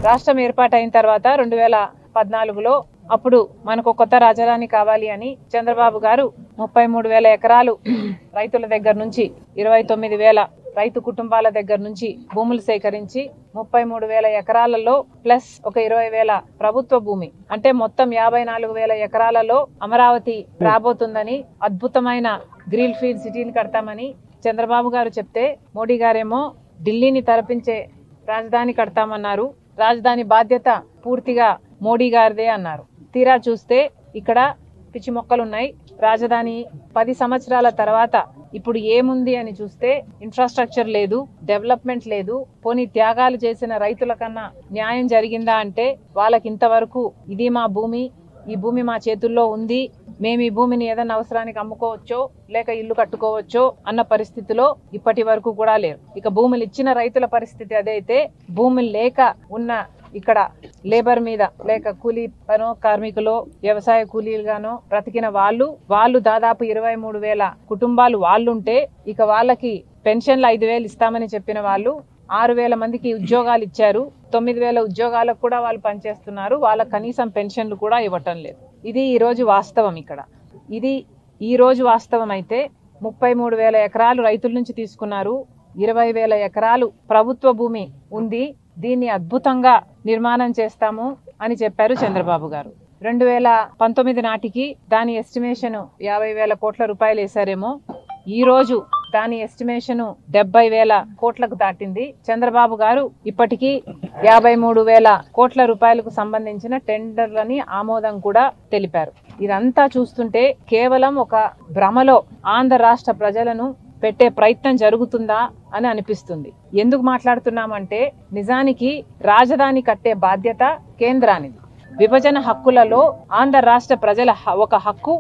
రాష్ట్రం ఏర్పాటైన తర్వాత 2014లో అప్పుడు మనకు కొత్త రాజధాని కావాలి అని చంద్రబాబు గారు 33,000 ఎకరాలు రైతుల దగ్గర నుంచి 29,000 రైతు కుటుంబాల దగ్గర నుంచి భూములు సేకరించి 33,000 ఎకరాలలో ప్లస్ ఒక 20,000 ప్రభుత్వ భూమి అంటే మొత్తం 54,000 ఎకరాలలో అమరావతి రాబోతుందని, అద్భుతమైన గ్రీన్ ఫీల్డ్ సిటీని కడతామని చంద్రబాబు గారు చెప్తే, మోడీ గారేమో ఢిల్లీని తలపించే రాజధాని కడతామన్నారు. రాజధాని బాధ్యత పూర్తిగా మోడీ గారిదే అన్నారు. తీరా చూస్తే ఇక్కడ పిచ్చి మొక్కలున్నాయి. రాజధాని 10 సంవత్సరాల తర్వాత ఇప్పుడు ఏముంది అని చూస్తే ఇన్ఫ్రాస్ట్రక్చర్ లేదు, డెవలప్మెంట్ లేదు. పోనీ త్యాగాలు చేసిన రైతుల కన్నా న్యాయం జరిగిందా అంటే వాళ్ళకి ఇంతవరకు ఇది మా భూమి, ఈ భూమి మా చేతుల్లో ఉంది, మేము ఈ భూమిని ఏదైనా అవసరానికి అమ్ముకోవచ్చో లేక ఇల్లు కట్టుకోవచ్చో అన్న పరిస్థితిలో ఇప్పటి వరకు కూడా లేరు. ఇక భూములు ఇచ్చిన రైతుల పరిస్థితి అదైతే, భూములు లేక ఉన్న ఇక్కడ లేబర్ మీద లేక కూలీ పనో కార్మికులో వ్యవసాయ కూలీలుగానో బ్రతికిన వాళ్ళు దాదాపు 23,000 కుటుంబాలు వాళ్ళుంటే, ఇక వాళ్ళకి పెన్షన్లు 5,000 ఇస్తామని చెప్పిన వాళ్ళు 6,000 మందికి ఉద్యోగాలు ఇచ్చారు. 9,000 ఉద్యోగాలకు కూడా వాళ్ళు పనిచేస్తున్నారు. వాళ్ళ కనీసం పెన్షన్లు కూడా ఇవ్వటం లేదు. ఇది ఈ రోజు వాస్తవం. ఇక్కడ ఇది ఈ రోజు వాస్తవం అయితే 33,000 ఎకరాలు రైతుల నుంచి తీసుకున్నారు. 20,000 ఎకరాలు ప్రభుత్వ భూమి ఉంది. దీన్ని అద్భుతంగా నిర్మాణం చేస్తాము అని చెప్పారు చంద్రబాబు గారు. 2019 నాటికి దాని ఎస్టిమేషన్ 50,000 కోట్ల రూపాయలు వేశారేమో. ఈ రోజు దాని ఎస్టిమేషన్ 70,000 కోట్లకు దాటింది. చంద్రబాబు గారు ఇప్పటికీ 53,000 కోట్ల రూపాయలకు సంబంధించిన టెండర్లని ఆమోదం కూడా తెలిపారు. ఇదంతా చూస్తుంటే కేవలం ఒక భ్రమలో ఆంధ్ర రాష్ట్ర ప్రజలను పెట్టే ప్రయత్నం జరుగుతుందా అని అనిపిస్తుంది. ఎందుకు మాట్లాడుతున్నామంటే, నిజానికి రాజధాని కట్టే బాధ్యత కేంద్రానిది. విభజన హక్కులలో ఆంధ్ర రాష్ట్ర ప్రజల ఒక హక్కు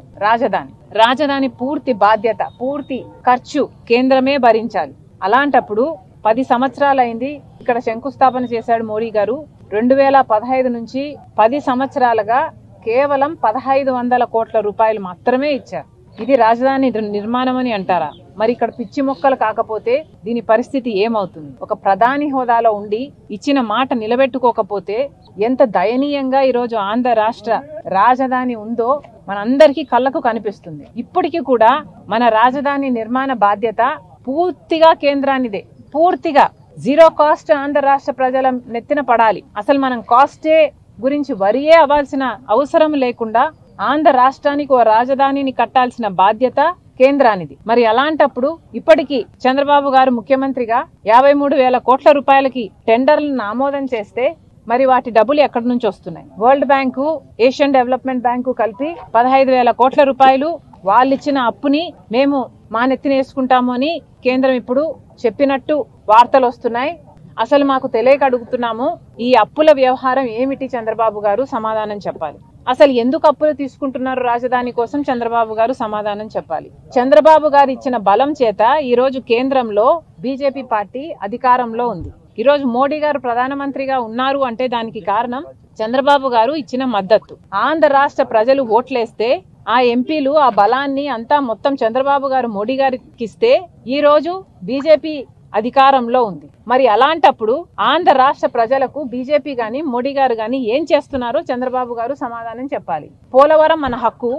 రాజధాని పూర్తి బాధ్యత, పూర్తి ఖర్చు కేంద్రమే భరించాలి. అలాంటప్పుడు 10 సంవత్సరాలైంది ఇక్కడ శంకుస్థాపన చేశాడు మోడీ గారు. 2015 నుంచి 10 సంవత్సరాలుగా కేవలం 1,500 కోట్ల రూపాయలు మాత్రమే ఇచ్చారు. ఇది రాజధాని నిర్మాణం అని అంటారా? మరి ఇక్కడ పిచ్చి మొక్కలు కాకపోతే దీని పరిస్థితి ఏమవుతుంది? ఒక ప్రధాని హోదాలో ఉండి ఇచ్చిన మాట నిలబెట్టుకోకపోతే ఎంత దయనీయంగా ఈరోజు ఆంధ్ర రాష్ట్ర రాజధాని ఉందో మనందరికీ కళ్ళకు కనిపిస్తుంది. ఇప్పటికీ కూడా మన రాజధాని నిర్మాణ బాధ్యత పూర్తిగా కేంద్రానిదే. పూర్తిగా జీరో కాస్ట్ ఆంధ్ర రాష్ట్ర ప్రజల నెత్తిన పడాలి. అసలు మనం కాస్టే గురించి వరియే అవ్వాల్సిన అవసరం లేకుండా ఆంధ్ర రాష్ట్రానికి ఓ రాజధానిని కట్టాల్సిన బాధ్యత కేంద్రానిది. మరి అలాంటప్పుడు ఇప్పటికీ చంద్రబాబు గారు ముఖ్యమంత్రిగా 53,000 కోట్ల రూపాయలకి టెండర్లను ఆమోదం చేస్తే మరి వాటి డబ్బులు ఎక్కడి నుంచి వస్తున్నాయి? World bank, Asian development bank కలిపి 15,000 కోట్ల రూపాయలు వాళ్ళు ఇచ్చిన అప్పుని మేము మా నెత్తిన వేసుకుంటాము అని కేంద్రం ఇప్పుడు చెప్పినట్టు వార్తలు వస్తున్నాయి. అసలు మాకు తెలియక అడుగుతున్నాము, ఈ అప్పుల వ్యవహారం ఏమిటి? చంద్రబాబు గారు సమాధానం చెప్పాలి. అసలు ఎందుకు అప్పులు తీసుకుంటున్నారు రాజధాని కోసం? చంద్రబాబు గారు సమాధానం చెప్పాలి. చంద్రబాబు గారు ఇచ్చిన బలం చేత ఈరోజు కేంద్రంలో బీజేపీ పార్టీ అధికారంలో ఉంది. ఈరోజు మోడీ గారు ప్రధానమంత్రిగా ఉన్నారు అంటే దానికి కారణం చంద్రబాబు గారు ఇచ్చిన మద్దతు. ఆంధ్ర రాష్ట్ర ప్రజలు ఓట్లేస్తే ఆ ఎంపీలు ఆ బలాన్ని అంతా మొత్తం చంద్రబాబు గారు మోడీ గారికి ఇస్తే ఈ రోజు బీజేపీ అధికారంలో ఉంది. మరి అలాంటప్పుడు ఆంధ్ర రాష్ట్ర ప్రజలకు బీజేపీ గాని మోడీ గారు గాని ఏం చేస్తున్నారో చంద్రబాబు గారు సమాధానం చెప్పాలి. పోలవరం మన హక్కు,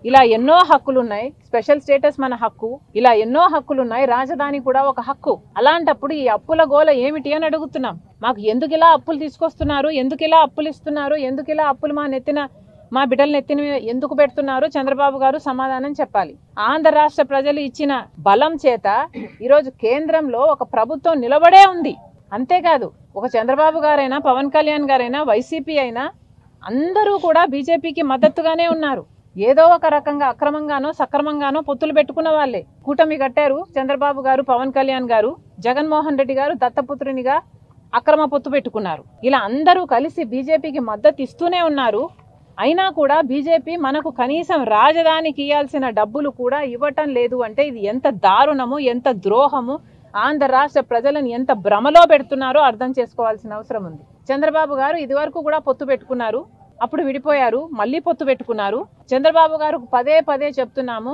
ఇలా ఎన్నో హక్కులు ఉన్నాయి. స్పెషల్ స్టేటస్ మన హక్కు, ఇలా ఎన్నో హక్కులు ఉన్నాయి. రాజధాని కూడా ఒక హక్కు. అలాంటప్పుడు ఈ అప్పుల గోల ఏమిటి అని అడుగుతున్నాం. మాకు ఎందుకు ఇలా అప్పులు తీసుకొస్తున్నారు, ఎందుకు ఇలా అప్పులు ఇస్తున్నారు, ఎందుకు ఇలా అప్పులు మా బిడ్డల నెత్తిన ఎందుకు పెడుతున్నారు? చంద్రబాబు గారు సమాధానం చెప్పాలి. ఆంధ్ర రాష్ట్ర ప్రజలు ఇచ్చిన బలం చేత ఈరోజు కేంద్రంలో ఒక ప్రభుత్వం నిలబడే ఉంది. అంతేకాదు ఒక చంద్రబాబు గారైనా, పవన్ కళ్యాణ్ గారైనా, వైసీపీ అయినా అందరూ కూడా బీజేపీకి మద్దతుగానే ఉన్నారు. ఏదో ఒక రకంగా అక్రమంగానో సక్రమంగానో పొత్తులు పెట్టుకున్న వాళ్ళే. కూటమి కట్టారు చంద్రబాబు గారు, పవన్ కళ్యాణ్ గారు. జగన్మోహన్ రెడ్డి గారు దత్తపుత్రునిగా అక్రమ పొత్తు పెట్టుకున్నారు. ఇలా అందరూ కలిసి బీజేపీకి మద్దతు ఇస్తూనే ఉన్నారు. అయినా కూడా బీజేపీ మనకు కనీసం రాజధానికి ఇవ్వాల్సిన డబ్బులు కూడా ఇవ్వటం లేదు అంటే ఇది ఎంత దారుణము, ఎంత ద్రోహము, ఆంధ్ర రాష్ట్ర ప్రజలను ఎంత భ్రమలో పెడుతున్నారో అర్థం చేసుకోవాల్సిన అవసరం ఉంది. చంద్రబాబు గారు ఇదివరకు కూడా పొత్తు పెట్టుకున్నారు, అప్పుడు విడిపోయారు, మళ్ళీ పొత్తు పెట్టుకున్నారు. చంద్రబాబు గారు పదే చెప్తున్నాము,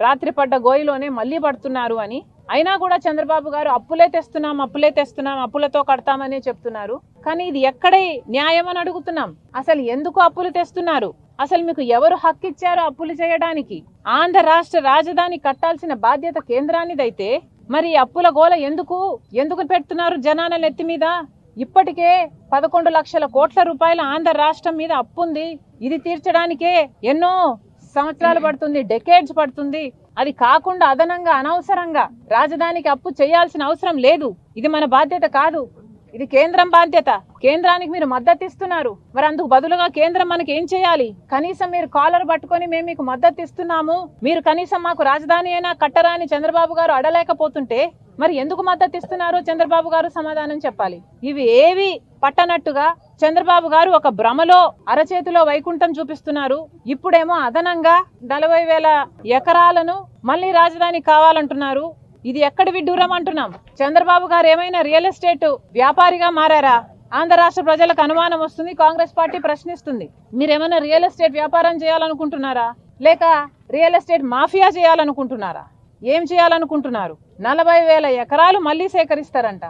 రాత్రి పడ్డ గోయిలోనే మళ్ళీ పడుతున్నారు అని. అయినా కూడా చంద్రబాబు గారు అప్పులే తెస్తున్నాం, అప్పులతో కడతామనే చెప్తున్నారు. కానీ ఇది ఎక్కడే న్యాయం అని అడుగుతున్నాం. అసలు ఎందుకు అప్పులు తెస్తున్నారు? అసలు మీకు ఎవరు హక్కు ఇచ్చారో అప్పులు చేయడానికి? ఆంధ్ర రాష్ట్ర రాజధాని కట్టాల్సిన బాధ్యత కేంద్రానిదైతే మరి అప్పుల గోల ఎందుకు పెడుతున్నారు జనాల నెత్తి మీద? ఇప్పటికే 11 లక్షల కోట్ల రూపాయల ఆంధ్ర రాష్ట్రం మీద అప్పుంది. ఇది తీర్చడానికే ఎన్నో సంవత్సరాలు పడుతుంది, డెకేడ్స్ పడుతుంది. అది కాకుండా అదనంగా అనవసరంగా రాజధానికి అప్పు చేయాల్సిన అవసరం లేదు. ఇది మన బాధ్యత కాదు, ఇది కేంద్రం బాధ్యత. కేంద్రానికి మీరు మద్దతు ఇస్తున్నారు, మరి అందుకు బదులుగా కేంద్రం మనకి ఏం చేయాలి? కనీసం మీరు కాలర్ పట్టుకొని మేము మీకు మద్దతు ఇస్తున్నాము, మీరు కనీసం మాకు రాజధాని అయినా కట్టరా అని చంద్రబాబు గారు అడలేకపోతుంటే మరి ఎందుకు మద్దతు ఇస్తున్నారో చంద్రబాబు గారు సమాధానం చెప్పాలి. ఇవి ఏవి పట్టనట్టుగా చంద్రబాబు గారు ఒక భ్రమలో అరచేతిలో వైకుంఠం చూపిస్తున్నారు. ఇప్పుడేమో అదనంగా 40,000 ఎకరాలను మళ్ళీ రాజధాని కావాలంటున్నారు. ఇది ఎక్కడి విడ్డూరం అంటున్నాం. చంద్రబాబు గారు ఏమైనా రియల్ ఎస్టేట్ వ్యాపారిగా మారారా? ఆంధ్ర రాష్ట్ర ప్రజలకు అనుమానం వస్తుంది, కాంగ్రెస్ పార్టీ ప్రశ్నిస్తుంది. మీరేమైనా రియల్ ఎస్టేట్ వ్యాపారం చేయాలనుకుంటున్నారా, లేక రియల్ ఎస్టేట్ మాఫియా చేయాలనుకుంటున్నారా? ఏం చేయాలనుకుంటున్నారు? 40,000 ఎకరాలు మళ్ళీ సేకరిస్తారంట.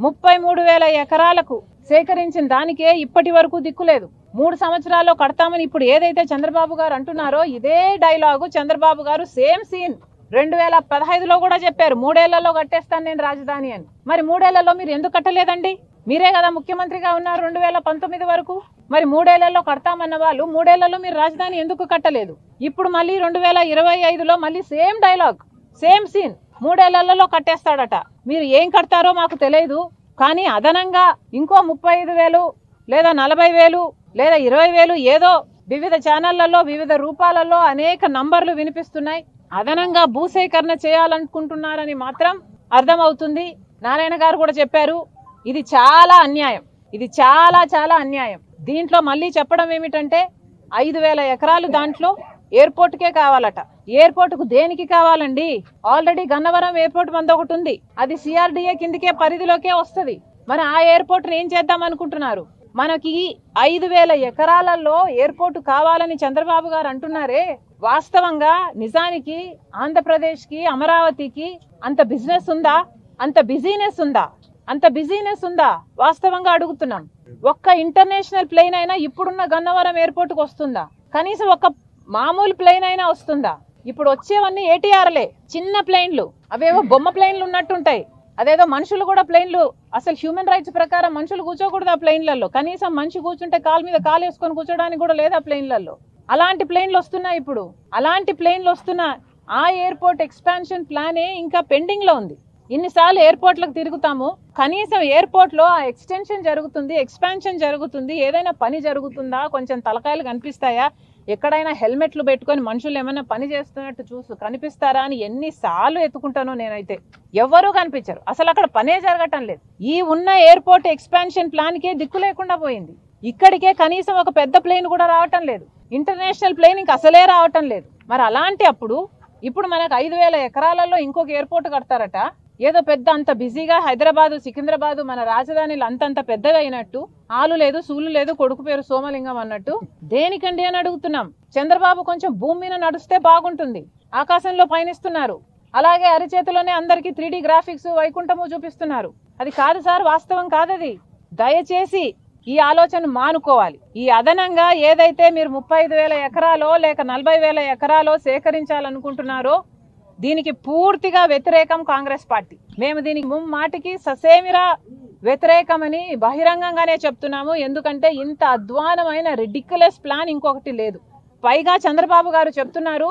33,000 ఎకరాలకు సేకరించిన దానికే ఇప్పటి వరకు దిక్కులేదు. 3 సంవత్సరాల్లో కడతామని ఇప్పుడు ఏదైతే చంద్రబాబు గారు అంటున్నారో ఇదే డైలాగు చంద్రబాబు గారు సేమ్ సీన్ 2015లో కూడా చెప్పారు, 3 ఏళ్లలో కట్టేస్తాను నేను రాజధాని అని. మరి 3 ఏళ్లలో మీరు ఎందుకు కట్టలేదండి? మీరే కదా ముఖ్యమంత్రిగా ఉన్నారు 2019 వరకు. మరి 3 ఏళ్లలో కడతామన్న వాళ్ళు 3 ఏళ్లలో మీరు రాజధాని ఎందుకు కట్టలేదు? ఇప్పుడు మళ్ళీ 2025లో మళ్ళీ సేమ్ డైలాగ్, సేమ్ సీన్, 3 ఏళ్లలో కట్టేస్తాడట. మీరు ఏం కడతారో మాకు తెలియదు, కానీ అదనంగా ఇంకో 35,000 లేదా 40,000 లేదా 20,000 ఏదో వివిధ ఛానళ్లలో వివిధ రూపాలలో అనేక నంబర్లు వినిపిస్తున్నాయి. అదనంగా భూసేకరణ చేయాలనుకుంటున్నారని మాత్రం అర్థమవుతుంది. నారాయణ గారు కూడా చెప్పారు, ఇది చాలా అన్యాయం, ఇది చాలా చాలా అన్యాయం. దీంట్లో మళ్ళీ చెప్పడం ఏమిటంటే 5,000 ఎకరాలు దాంట్లో ఎయిర్పోర్ట్కే కావాలట. ఎయిర్పోర్ట్కు దేనికి కావాలండి? ఆల్రెడీ గన్నవరం ఎయిర్పోర్ట్ మంది ఒకటి ఉంది, అది సిఆర్డిఏ కిందకే పరిధిలోకే వస్తుంది. మరి ఆ ఎయిర్పోర్ట్ని ఏం చేద్దాం అనుకుంటున్నారు? మనకి 5,000 ఎకరాలలో ఎయిర్పోర్ట్ కావాలని చంద్రబాబు గారు అంటున్నారే, వాస్తవంగా నిజానికి ఆంధ్రప్రదేశ్కి అమరావతికి అంత బిజినెస్ ఉందా? అంత బిజినెస్ ఉందా? వాస్తవంగా అడుగుతున్నాం. ఒక్క ఇంటర్నేషనల్ ప్లేన్ అయినా ఇప్పుడున్న గన్నవరం ఎయిర్పోర్ట్కి వస్తుందా? కనీసం ఒక మామూలు ప్లేన్ అయినా వస్తుందా? ఇప్పుడు వచ్చేవన్నీ ఏటీఆర్లే, చిన్న ప్లేన్లు, అవేవో బొమ్మ ప్లేన్లు ఉన్నట్టుంటాయి. అదేదో మనుషులు కూడా ప్లేన్లు, అసలు హ్యూమన్ రైట్స్ ప్రకారం మనుషులు కూర్చోకూడదు ఆ ప్లేన్లలో. కనీసం మనిషి కూర్చుంటే కాలు మీద కాలు వేసుకొని కూర్చోడానికి కూడా లేదు ఆ ప్లేన్లలో. అలాంటి ప్లేన్లు వస్తున్నాయి ఇప్పుడు. అలాంటి ప్లేన్లు వస్తున్నా ఆ ఎయిర్పోర్ట్ ఎక్స్పాన్షన్ ప్లానే ఇంకా పెండింగ్ లో ఉంది. ఇన్నిసార్లు ఎయిర్పోర్ట్లకు తిరుగుతాము, కనీసం ఎయిర్పోర్ట్ లో ఆ ఎక్స్టెన్షన్ జరుగుతుంది, ఎక్స్పాన్షన్ జరుగుతుంది, ఏదైనా పని జరుగుతుందా? కొంచెం తలకాయలు కనిపిస్తాయా? ఎక్కడైనా హెల్మెట్లు పెట్టుకొని మనుషులు ఏమైనా పని చేస్తున్నట్టు కనిపిస్తారా అని ఎన్నిసార్లు ఎత్తుకుంటానో నేనైతే. ఎవ్వరూ కనిపించరు, అసలు అక్కడ పనే జరగటం లేదు. ఈ ఉన్న ఎయిర్పోర్ట్ ఎక్స్పాన్షన్ ప్లాన్కే దిక్కు లేకుండా పోయింది. ఇక్కడికే కనీసం ఒక పెద్ద ప్లేన్ కూడా రావటం లేదు, ఇంటర్నేషనల్ ప్లేన్ ఇంక అసలే రావటం లేదు. మరి అలాంటి అప్పుడు ఇప్పుడు మనకు 5,000 ఎకరాలలో ఇంకొక ఎయిర్పోర్ట్ కడతారట. ఏదో పెద్ద అంత బిజీగా హైదరాబాదు సికింద్రాబాదు మన రాజధానిలు అంతంత పెద్దగా అయినట్టు, ఆలు లేదు సూలు లేదు కొడుకు పేరు సోమలింగం అన్నట్టు. దేనికండి అని అడుగుతున్నాం. చంద్రబాబు కొంచెం భూమి మీద నడుస్తే బాగుంటుంది, ఆకాశంలో పయనిస్తున్నారు. అలాగే అరిచేతిలోనే అందరికీ 3D గ్రాఫిక్స్ వైకుంఠము చూపిస్తున్నారు. అది కాదు సార్, వాస్తవం కాదది. దయచేసి ఈ ఆలోచన మానుకోవాలి. ఈ అదనంగా ఏదైతే మీరు 35,000 ఎకరాలో లేక 40,000 ఎకరాలో సేకరించాలనుకుంటున్నారో దీనికి పూర్తిగా వ్యతిరేకం కాంగ్రెస్ పార్టీ. మేము దీనికి ముమ్మాటికి ససేమిరా వ్యతిరేకమని బహిరంగంగానే చెప్తున్నాము. ఎందుకంటే ఇంత అధ్వానమైన రిడిక్యులస్ ప్లాన్ ఇంకొకటి లేదు. పైగా చంద్రబాబు గారు చెప్తున్నారు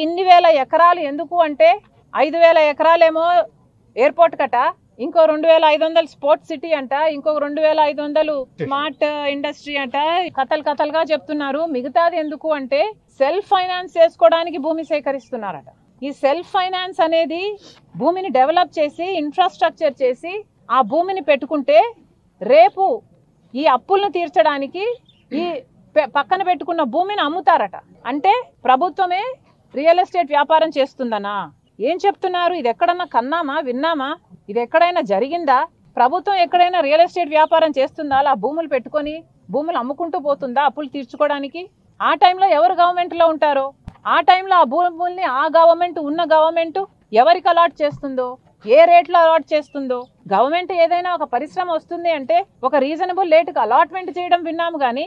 ఇన్ని వేల ఎకరాలు ఎందుకు అంటే 5,000 ఎకరాలేమో ఎయిర్పోర్ట్ కట, ఇంకో 2,500 స్పోర్ట్స్ సిటీ అంట, ఇంకో 2,500 స్మార్ట్ ఇండస్ట్రీ అంట, కథలుగా చెప్తున్నారు. మిగతాది ఎందుకు అంటే సెల్ఫ్ ఫైనాన్స్ చేసుకోవడానికి భూమి సేకరిస్తున్నారట. ఈ సెల్ఫ్ ఫైనాన్స్ అనేది భూమిని డెవలప్ చేసి ఇన్ఫ్రాస్ట్రక్చర్ చేసి ఆ భూమిని పెట్టుకుంటే రేపు ఈ అప్పులను తీర్చడానికి ఈ పక్కన పెట్టుకున్న భూమిని అమ్ముతారట. అంటే ప్రభుత్వమే రియల్ ఎస్టేట్ వ్యాపారం చేస్తుందనా? ఏం చెప్తున్నారు? ఇది ఎక్కడన్నా కన్నామా, విన్నామా? ఇది ఎక్కడైనా జరిగిందా? ప్రభుత్వం ఎక్కడైనా రియల్ ఎస్టేట్ వ్యాపారం చేస్తుందా? అలా భూములు పెట్టుకొని భూములు అమ్ముకుంటూ పోతుందా అప్పులు తీర్చుకోవడానికి? ఆ టైంలో ఎవరు గవర్నమెంట్లో ఉంటారో ఆ టైంలో ఆ భూముల్ని ఆ గవర్నమెంట్ ఉన్న గవర్నమెంట్ ఎవరికి అలాట్ చేస్తుందో ఏ రేట్లో అలాట్ చేస్తుందో. గవర్నమెంట్ ఏదైనా ఒక పరిశ్రమ వస్తుంది అంటే ఒక రీజనబుల్ రేటుకు అలాట్మెంట్ చేయడం విన్నాము, కానీ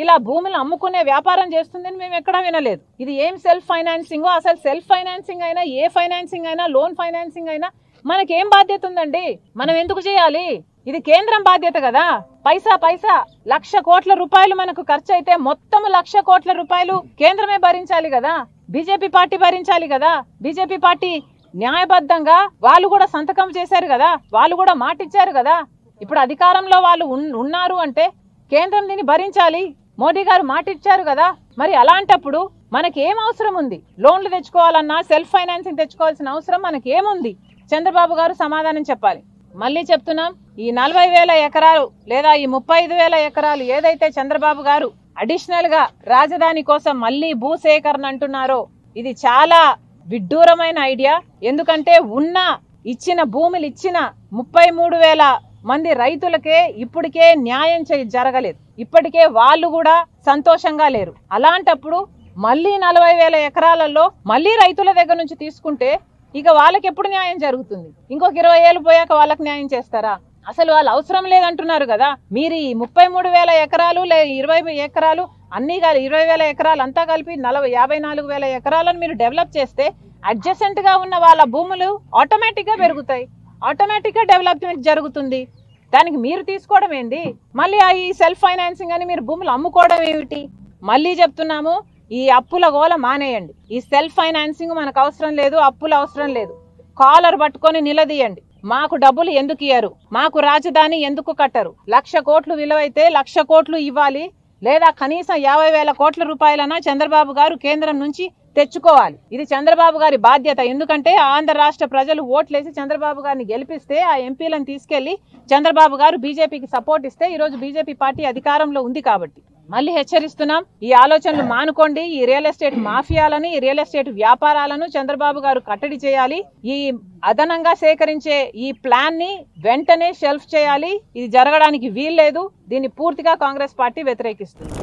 ఇలా భూములు అమ్ముకునే వ్యాపారం చేస్తుందని మేము ఎక్కడా వినలేదు. ఇది ఏం సెల్ఫ్ ఫైనాన్సింగో, అసలు సెల్ఫ్ ఫైనాన్సింగ్ అయినా ఏ ఫైనాన్సింగ్ అయినా లోన్ ఫైనాన్సింగ్ అయినా మనకేం బాధ్యత ఉందండి? మనం ఎందుకు చేయాలి? ఇది కేంద్రం బాధ్యత కదా. పైసా 1,00,000 కోట్ల రూపాయలు మనకు ఖర్చు అయితే మొత్తం 1,00,000 కోట్ల రూపాయలు కేంద్రమే భరించాలి కదా, బీజేపీ పార్టీ భరించాలి కదా. బీజేపీ పార్టీ న్యాయబద్ధంగా వాళ్ళు కూడా సంతకం చేశారు కదా, వాళ్ళు కూడా మాట ఇచ్చారు కదా. ఇప్పుడు అధికారంలో వాళ్ళు ఉన్నారు అంటే కేంద్రం దీన్ని భరించాలి. మోడీ గారు మాట ఇచ్చారు కదా. మరి అలాంటప్పుడు మనకి ఏం అవసరం ఉంది? లోన్లు తెచ్చుకోవాలన్నా సెల్ఫ్ ఫైనాన్సింగ్ తెచ్చుకోవాల్సిన అవసరం మనకి ఏముంది? చంద్రబాబు గారు సమాధానం చెప్పాలి. మళ్ళీ చెప్తున్నాం, ఈ 40,000 ఎకరాలు లేదా ఈ 35,000 ఎకరాలు ఏదైతే చంద్రబాబు గారు అడిషనల్ గా రాజధాని కోసం మళ్ళీ భూసేకరణ అంటున్నారో ఇది చాలా విడ్డూరమైన ఐడియా. ఎందుకంటే ఇచ్చిన భూములు ఇచ్చిన 33,000 మంది రైతులకే ఇప్పటికే న్యాయం జరగలేదు. ఇప్పటికే వాళ్ళు కూడా సంతోషంగా లేరు. అలాంటప్పుడు మళ్ళీ 40,000 ఎకరాలలో మళ్ళీ రైతుల దగ్గర నుంచి తీసుకుంటే ఇక వాళ్ళకి ఎప్పుడు న్యాయం జరుగుతుంది? ఇంకొక 20 ఏళ్ళు పోయాక వాళ్ళకి న్యాయం చేస్తారా? అసలు వాళ్ళు అవసరం లేదంటున్నారు కదా. మీరు ఈ 33,000 ఎకరాలు 20 ఎకరాలు అన్ని 20,000 ఎకరాలు అంతా కలిపి 54,000 ఎకరాలను మీరు డెవలప్ చేస్తే అడ్జసెంట్ గా ఉన్న వాళ్ళ భూములు ఆటోమేటిక్ గా పెరుగుతాయి, ఆటోమేటిక్ గా డెవలప్మెంట్ జరుగుతుంది. దానికి మీరు తీసుకోవడం ఏంది? మళ్ళీ ఈ సెల్ఫ్ ఫైనాన్సింగ్ అని మీరు భూములు అమ్ముకోవడం ఏమిటి? మళ్ళీ చెప్తున్నాము, ఈ అప్పుల గోల మానేయండి. ఈ సెల్ఫ్ ఫైనాన్సింగ్ మనకు అవసరం లేదు, అప్పులు అవసరం లేదు. కాలర్ పట్టుకొని నిలదీయండి. మాకు డబ్బులు ఎందుకు ఇయ్యరు? మాకు రాజధాని ఎందుకు కట్టరు? 1,00,000 కోట్లు విలువైతే 1,00,000 కోట్లు ఇవ్వాలి, లేదా కనీసం 50,000 కోట్ల రూపాయలన్నా చంద్రబాబు గారు కేంద్రం నుంచి తెచ్చుకోవాలి. ఇది చంద్రబాబు గారి బాధ్యత. ఎందుకంటే ఆంధ్ర రాష్ట్ర ప్రజలు ఓట్లేసి చంద్రబాబు గారిని గెలిపిస్తే ఆ ఎంపీలను తీసుకెళ్లి చంద్రబాబు గారు బీజేపీకి సపోర్ట్ ఇస్తే ఈరోజు బీజేపీ పార్టీ అధికారంలో ఉంది. కాబట్టి మళ్ళీ హెచ్చరిస్తున్నాం, ఈ ఆలోచనలు మానుకోండి. ఈ రియల్ ఎస్టేట్ మాఫియాలను, ఈ రియల్ ఎస్టేట్ వ్యాపారాలను చంద్రబాబు గారు కట్టడి చేయాలి. ఈ అదనంగా సేకరించే ఈ ప్లాన్ ని వెంటనే షెల్ఫ్ చేయాలి. ఇది జరగడానికి వీల్లేదు. దీన్ని పూర్తిగా కాంగ్రెస్ పార్టీ వ్యతిరేకిస్తుంది.